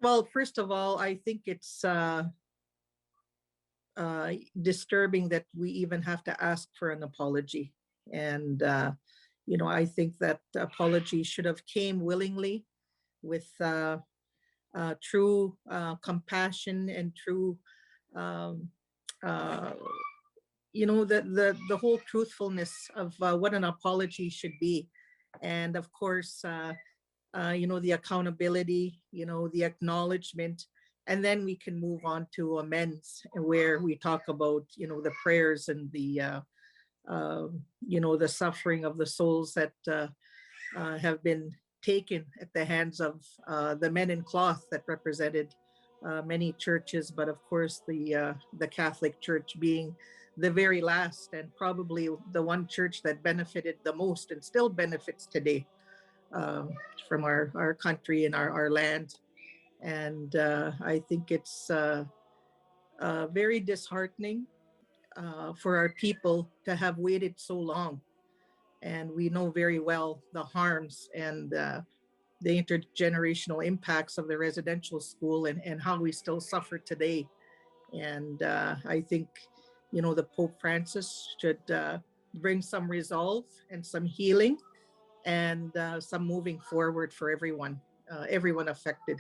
Well, first of all, I think it's disturbing that we even have to ask for an apology. And, I think that apology should have came willingly with true compassion and true, um, uh, the whole truthfulness of what an apology should be. And of course, the accountability, the acknowledgement, and then we can move on to amends where we talk about, the prayers and the suffering of the souls that have been taken at the hands of the men in cloth that represented many churches, but of course the Catholic Church being the very last and probably the one church that benefited the most and still benefits today uh, from our country and our land. And I think it's very disheartening for our people to have waited so long. And we know very well the harms and the intergenerational impacts of the residential school and how we still suffer today. And I think, the Pope Francis should bring some resolve and some healing and some moving forward for everyone affected.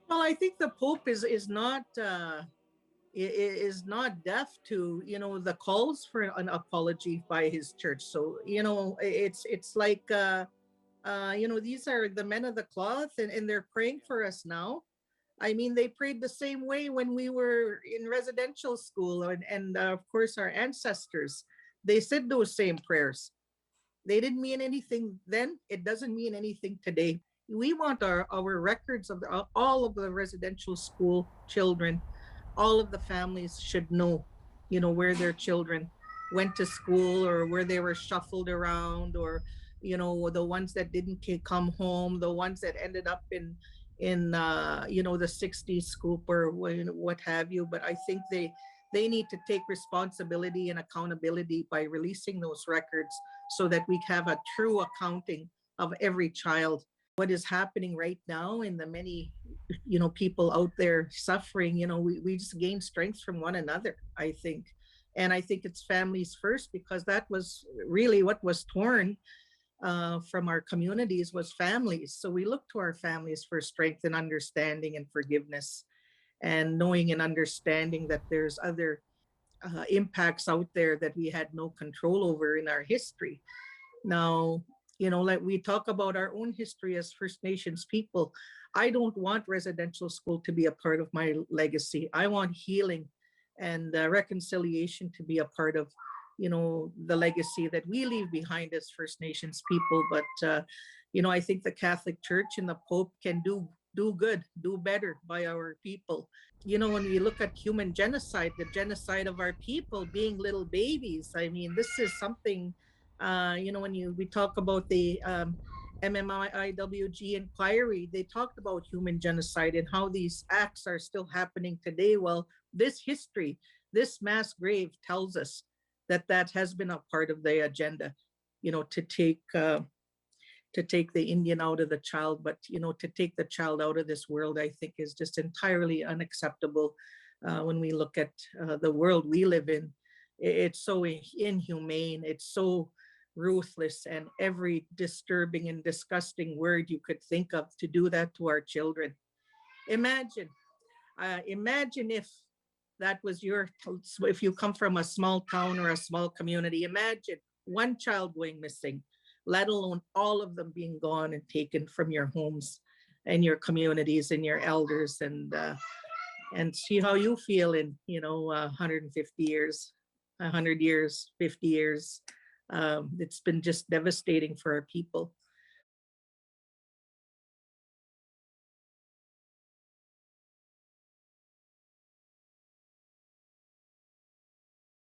Well, I think the Pope is not is not deaf to the calls for an apology by his church. So it's like these are the men of the cloth, and they're praying for us now. I mean, they prayed the same way when we were in residential school, and of course our ancestors. They said those same prayers. They didn't mean anything then. It doesn't mean anything today. We want our records of all of the residential school children. All of the families should know, where their children went to school or where they were shuffled around, or the ones that didn't come home, the ones that ended up in the 60s scoop or what have you. But I think they need to take responsibility and accountability by releasing those records so that we have a true accounting of every child. What is happening right now in the many people out there suffering, we just gain strength from one another, I think. And I think it's families first, because that was really what was torn from our communities, was families. So we look to our families for strength and understanding and forgiveness, and knowing and understanding that there's other impacts out there that we had no control over in our history. Now, like we talk about our own history as First Nations people, I don't want residential school to be a part of my legacy. I want healing and reconciliation to be a part of, the legacy that we leave behind as First Nations people. But, I think the Catholic Church and the Pope can do good, do better by our people. When we look at human genocide, the genocide of our people being little babies, I mean, this is something, when we talk about the MMIWG inquiry, they talked about human genocide and how these acts are still happening today. Well, this history, this mass grave tells us that has been a part of the agenda, to take the Indian out of the child, but to take the child out of this world, I think is just entirely unacceptable. When we look at the world we live in, it's so inhumane, it's so ruthless, and every disturbing and disgusting word you could think of to do that to our children. Imagine if that was if you come from a small town or a small community, imagine one child going missing, let alone all of them being gone and taken from your homes and your communities and your elders, and see how you feel in 150 years, 100 years, 50 years. It's been just devastating for our people.